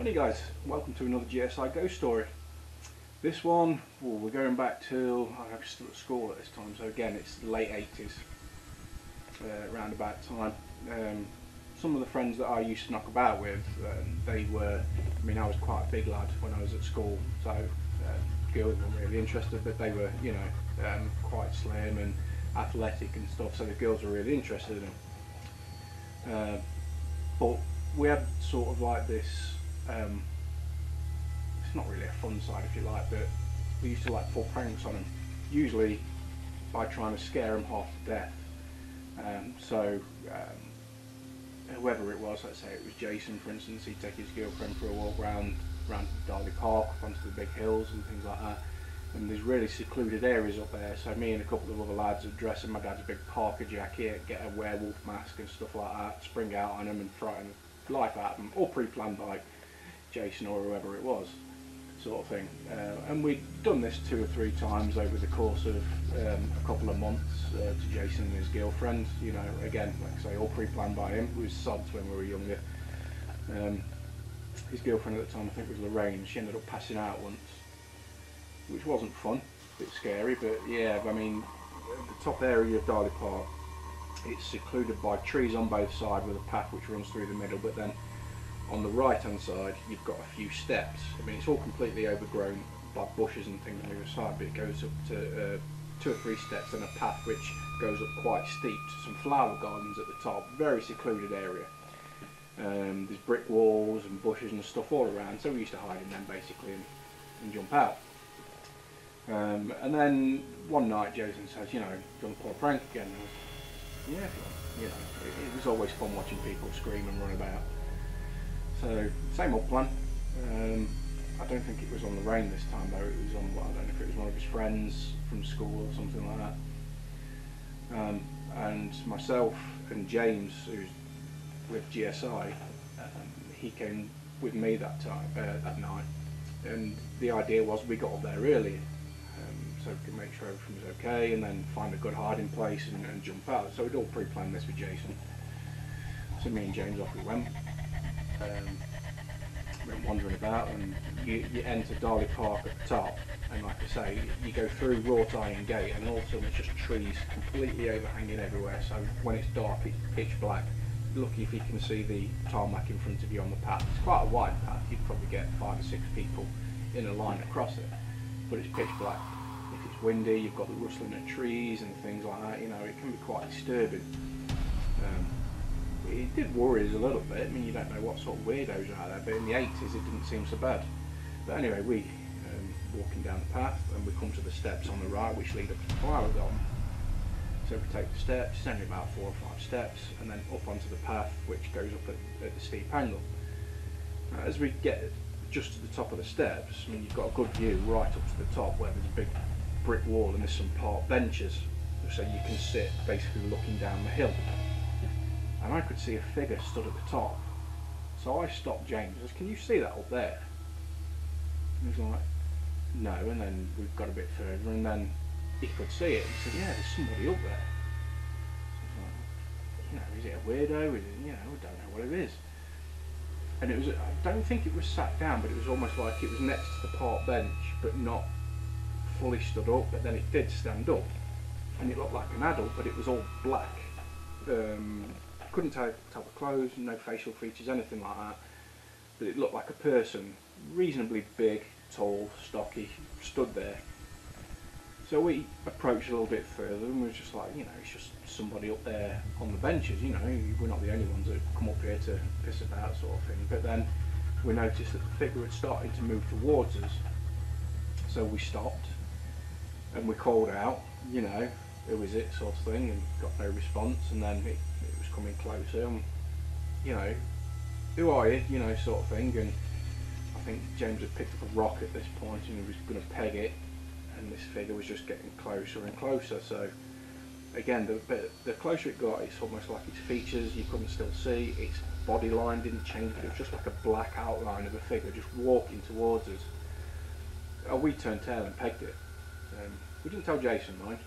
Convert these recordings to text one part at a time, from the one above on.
Morning guys, welcome to another G.S.I Ghost story. This one, well, we're going back to, I was still at school at this time, so again it's the late 80s, around about time. Some of the friends that I used to knock about with, they were, I mean I was quite a big lad when I was at school, so girls weren't really interested, but they were, you know, quite slim and athletic and stuff, so the girls were really interested in them. But we had sort of like this, it's not really a fun side if you like, but we used to like pull pranks on them, usually by trying to scare them half to death. Whoever it was, let's say it was Jason for instance, he'd take his girlfriend for a walk round Darley Park, up onto the big hills and things like that. And there's really secluded areas up there, so me and a couple of other lads would dress in my dad's big Parker jacket, get a werewolf mask and stuff like that, spring out on them and frighten the life out of them, all pre-planned by Jason or whoever it was, sort of thing. And we'd done this 2 or 3 times over the course of a couple of months to Jason and his girlfriend, you know, again, like I say, all pre-planned by him. We were sods when we were younger. His girlfriend at the time, I think, was Lorraine. She ended up passing out once, which wasn't fun, a bit scary, but yeah, I mean, the top area of Darley Park, it's secluded by trees on both sides with a path which runs through the middle, but then on the right hand side you've got a few steps. I mean, it's all completely overgrown by bushes and things on the other side, but it goes up to 2 or 3 steps and a path which goes up quite steep to some flower gardens at the top. Very secluded area. There's brick walls and bushes and stuff all around, so we used to hide in them basically and jump out. And then one night Jason says, you know, do you want to pull a prank again? And I was, yeah, if you want. You know, it was always fun watching people scream and run about. So, same old plan. I don't think it was on Lorraine this time though, it was on, I don't know if it was one of his friends from school or something like that. And myself and James, who's with G.S.I, he came with me that time, that night. And the idea was we got up there early, so we could make sure everything was okay and then find a good hiding place and jump out. So we'd all pre-planned this with Jason. So me and James, off we went. Went wandering about, and you enter Darley Park at the top, and like I say, you go through wrought iron gate and all of a sudden it's just trees completely overhanging everywhere, so when it's dark it's pitch black. Lucky if you can see the tarmac in front of you on the path. It's quite a wide path, you'd probably get 5 or 6 people in a line across it, but it's pitch black. If it's windy, you've got the rustling of trees and things like that, you know, it can be quite disturbing. It did worry us a little bit. I mean, you don't know what sort of weirdos are out there, but in the 80s it didn't seem so bad. But anyway, we walking down the path and we come to the steps on the right which lead up to the flower garden. So we take the steps, it's only about 4 or 5 steps, and then up onto the path which goes up at the steep angle. As we get just to the top of the steps, I mean, you've got a good view right up to the top where there's a big brick wall and there's some park benches, so you can sit basically looking down the hill. And I could see a figure stood at the top. So I stopped James and said, can you see that up there? And he was like, no, and then we got a bit further and then he could see it. He said, yeah, there's somebody up there. So I was like, you know, is it a weirdo? Is it, you know, I don't know what it is. And it was, I don't think it was sat down, but it was almost like it was next to the park bench, but not fully stood up, but then it did stand up. And it looked like an adult, but it was all black. Couldn't tell the clothes, no facial features, anything like that, but it looked like a person, reasonably big, tall, stocky, stood there. So we approached a little bit further and we were just like, you know, it's just somebody up there on the benches, you know, we're not the only ones that come up here to piss about, sort of thing. But then we noticed that the figure had started to move towards us, so we stopped and we called out, you know, who is it, sort of thing, and got no response. And then it was coming closer, and, you know, who are you, know, sort of thing. And I think James had picked up a rock at this point and he was going to peg it, and this figure was just getting closer and closer. So again, the closer it got, it's almost like its features you couldn't still see, its body line didn't change, but it was just like a black outline of a figure just walking towards us. We turned tail and pegged it. We didn't tell Jason, mind.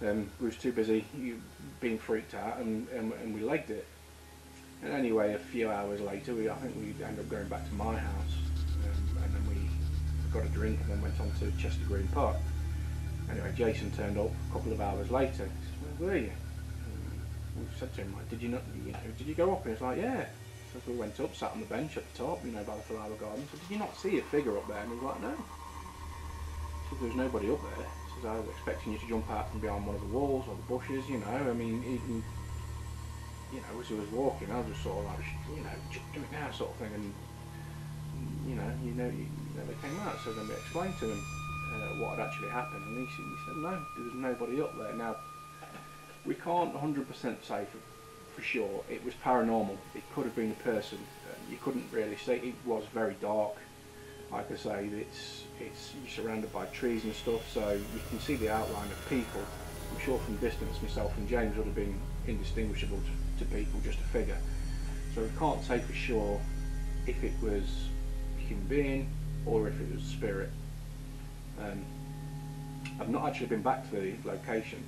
We was too busy being freaked out, and we legged it. And anyway, a few hours later, I think we ended up going back to my house, and then we got a drink and then went on to Chester Green Park. Anyway, Jason turned up a couple of hours later. He said, "Where were you?" And we said to him, like, "Did you not, did you go up?" And he was like, "Yeah." So we went up, sat on the bench at the top, by the flower garden. So, "Did you not see a figure up there?" And he was like, "No." So there was nobody up there. So I was expecting you to jump out from behind one of the walls or the bushes, I mean, even, as he was walking, I was just sort of like, "Just do it now," sort of thing. And you never came out. So then we explained to him what had actually happened, and he said no, there was nobody up there. Now, we can't 100% say for sure it was paranormal. It could have been a person. You couldn't really say. It was very dark. Like I say, you're surrounded by trees and stuff, so you can see the outline of people. I'm sure from distance, myself and James would have been indistinguishable to people, just a figure. So we can't say for sure if it was a human being or if it was a spirit. I've not actually been back to the location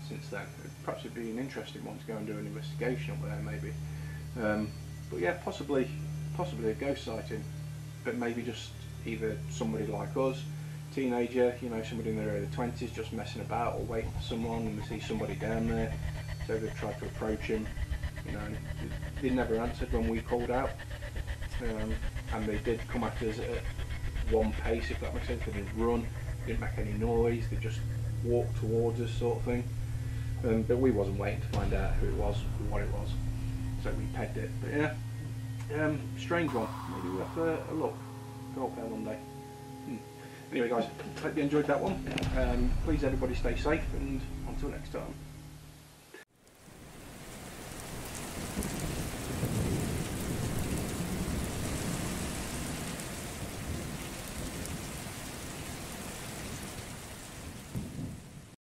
since then. Perhaps it'd be an interesting one to go and do an investigation up there, maybe. But yeah, possibly a ghost sighting, but maybe just either somebody like us, teenager, somebody in their early 20s just messing about or waiting for someone, and they see somebody down there, so they've tried to approach him. They never answered when we called out, and they did come at us at one pace, if that makes sense. They didn't run, didn't make any noise, they just walked towards us, sort of thing. But we wasn't waiting to find out who it was or what it was, so we pegged it. But yeah, strange one. Maybe we'll have a look. Go up there one day. Anyway guys, hope you enjoyed that one. Please everybody stay safe, and until next time.